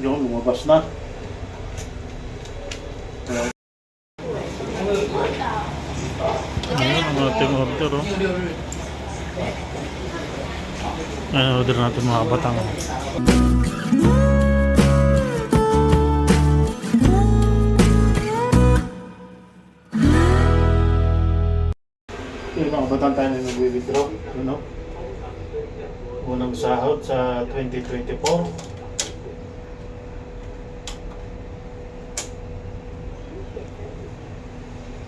Yung lumabas na. Ayan ang ating order, oh. Ayan, order natin mga kabatang. Yung mga kabatang tayo na nag-withdraw, ano? Unang sahod sa 2024.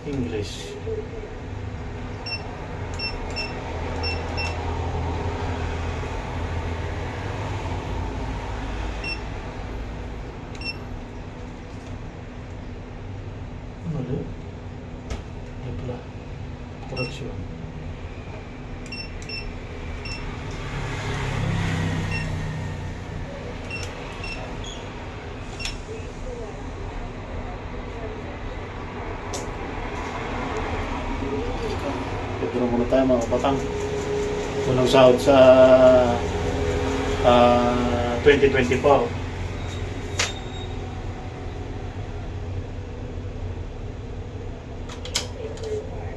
English. Ano? Yan pala. Correction. Ito muna tayo mga kabatang. Unang sahod sa 2024.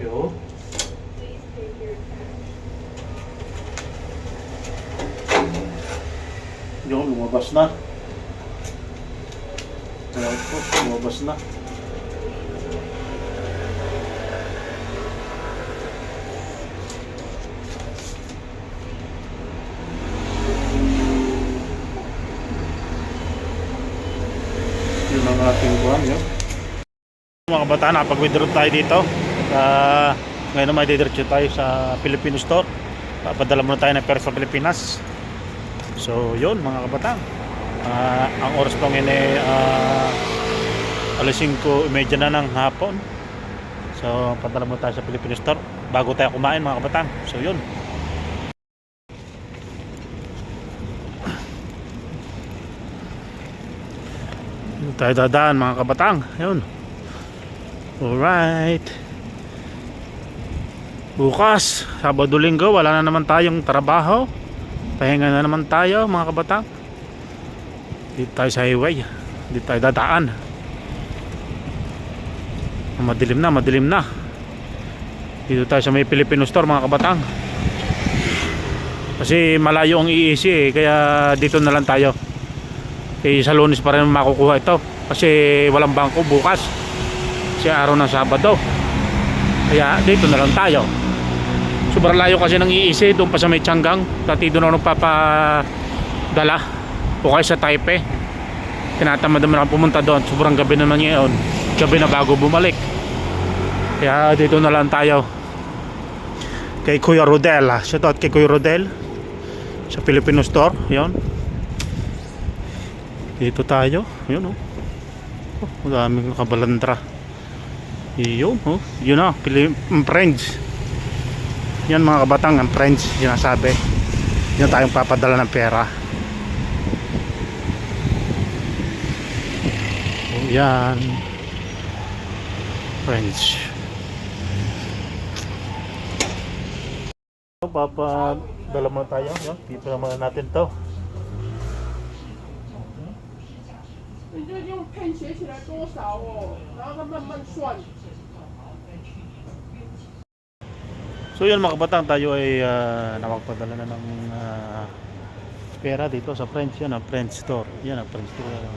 Yo. Yung lumabas na. Ayan po, lumabas na. Yun ang ating buwan, yun. Mga kabataan, nakapag-withdraw tayo dito. Ngayon naman didiretso tayo sa Filipino store. Papadala muna tayo ng pera sa Pilipinas. So yun mga kabataan, ang oras pa ngayon ay alas 5:30 na ng hapon. So padala muna tayo sa Filipino store bago tayo kumain mga kabataan. So yun. Tayo dadaan mga kabatang. Yun. Alright. Bukas, Sabado Linggo, wala na naman tayong trabaho. Pahinga na naman tayo mga kabatang. Dito tayo sa highway. Dito tayo dadaan. Madilim na. Dito tayo sa may Filipino store mga kabatang. Kasi malayo ang EEC kaya dito na lang tayo. Sa Lunes pa rin makukuha ito kasi walang bangko bukas kasi araw ng Sabado, kaya dito na lang tayo. Sobrang layo kasi ng EEC, doon pa sa may Tianggang. Dati doon ako nagpapadala o kaya sa Taipei. Tinatamad naman ako pumunta doon, sobrang gabi naman ngayon, gabi na bago bumalik, kaya dito na lang tayo kay Kuya Rodel. Shoutout kay Kuya Rodel sa Filipino store. Yun, dito tayo. Yun, oh. Daming kabalandra. Yun, oh. Yun na, French. Yan mga kabatang, ang French sinasabi. Yun tayong papadala ng pera. Oh, yan. French. Papadala mo tayo. Yun, dito naman natin to. 你就用配写起来多少哦，然后再慢慢算。 So yun mga kabatang, tayo ay nakapagpadala na ng pera dito sa French. Yan ang French store. Yan ang French store.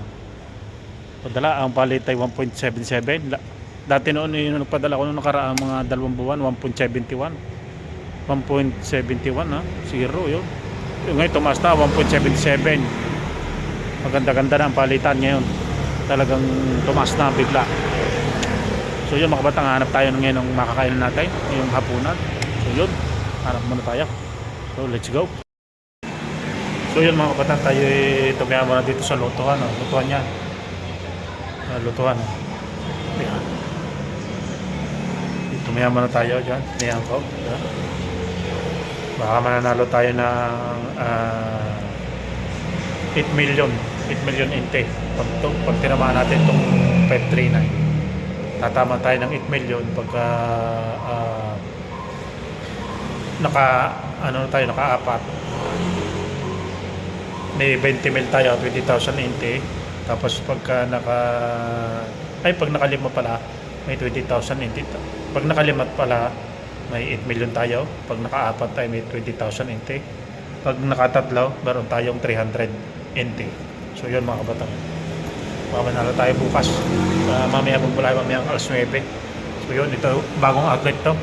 Padala, ang palit ay 1.77. Dati noon yung nagpadala ko noong nakaraang mga 2 buwan, 1.71. 1.71 ha, 0 yun. Yung ngayon tumaas na 1.77. Maganda-ganda na ang palitan ngayon. Talagang tumaas na bigla. So yun mga kabatang, hanap tayo ngayon ng makakain natin ngayong hapunan. So yun, hanap muna tayo. So let's go. So yun mga kabatang, tayo tumaya muna dito sa lutuhan. Lutuhan yan. Lutuhan. Ayan. Tumaya muna tayo dyan. Ayan po. Ayan. Baka mananalo tayo ng 8 million inte pag tinamaan natin itong 539. Tatama tayo ng 8 million pagka naka-apat. May 20 mil tayo, 20,000 inte. Tapos pagka pag nakalima pala, may 20,000 NT. Pag nakalima pala, may 8 million tayo. Pag nakaapat ay may 20,000 NT. Pag nakatatlo, meron tayong 300 NT. So yun mga kabatang. Mamanalo tayo bukas. Mamaya magmula mamaya alas 9. So yun, ito bagong outlet to.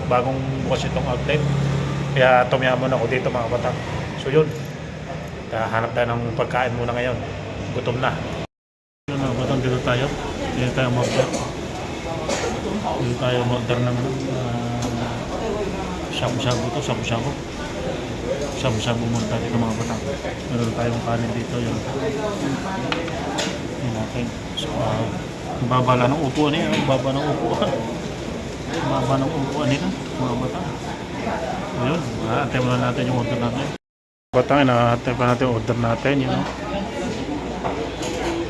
Bagong bukas itong outlet. Kaya tumaya muna ako dito mga kabatang. So yun, hanap tayo ng pagkain muna ngayon. Gutom na. Yun mga kabatang, dito tayo. Dito tayo mag-order. Dito tayo mag-order ng shabu-shabu to, shabu-shabu. Shabu-shabu muna tayo dito mga kabatang. Meron tayong kanin dito. Yun. Yun natin. So, baba lang ng upuan niya. Baba ng upuan. Baba ng upuan nila. Mga batang. Ayun. Antay muna natin yung order natin. Batang, inaantay pa natin yung order natin. You know?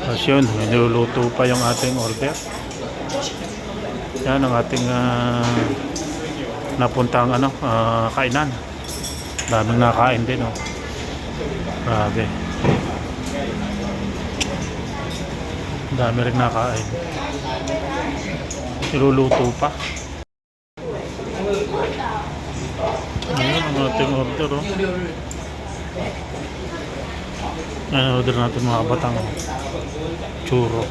Tapos yun, niluluto pa yung ating order. Yan ang ating napuntang kainan. Daming nakain din. Oh. Grabe. Dami rin nakain. Niluluto pa. Ayan ang ating order. Oh. Ayan order natin mga batang. Churro.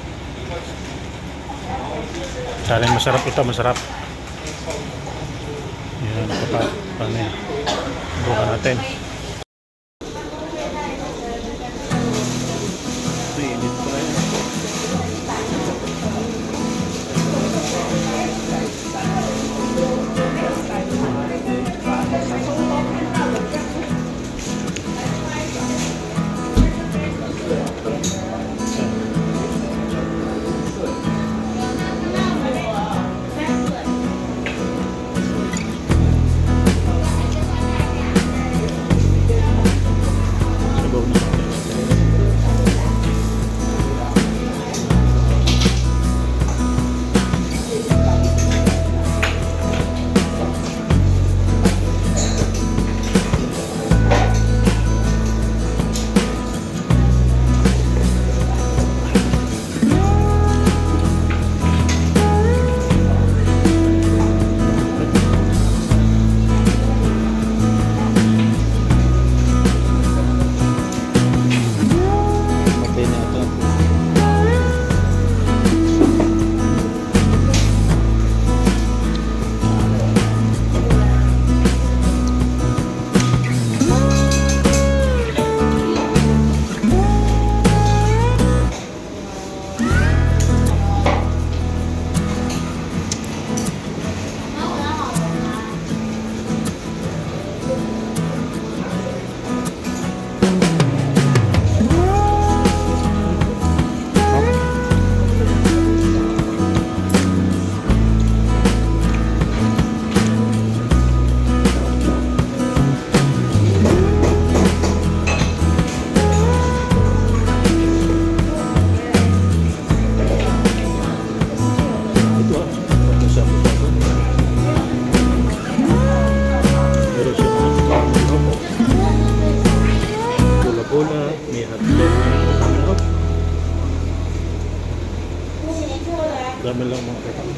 Saling masarap ito, masarap. Ayan ako pa. Paano yan? Bukan natin. Init pa rin. Dami lang mga kapatid.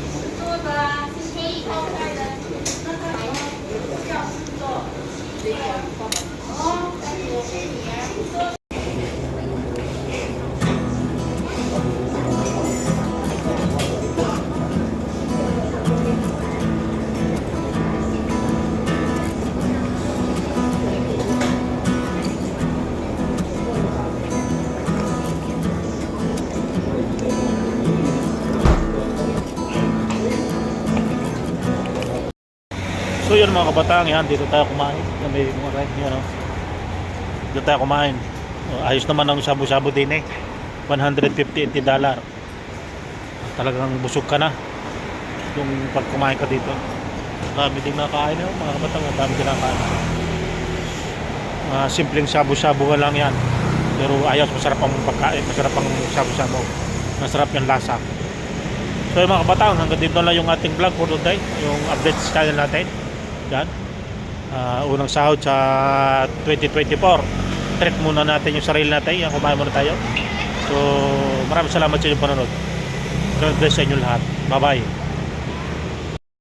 So yun mga kabataan, yan, dito tayo kumain. May mga rent yan, oh. Dito tayo kumain. Ayos naman ang shabu-shabu din eh. $150 Talagang busog ka na yung pag kumain ka dito. Dami din nakain eh, mga kabataan. Dami din nakain. Simpleng shabu-shabu lang yan. Pero ayos, masarap ang pagkain. Masarap ang shabu-shabu. Masarap yung lasa. So yung mga kabataan, hanggang dito lang yung ating vlog for today. Yung update sa channel natin. Yan. Unang sahod sa 2024. Treat muna natin yung sarili natin. Yan, kumain muna tayo. So maraming salamat sa inyong panonood. God bless sa inyo lahat. Bye bye.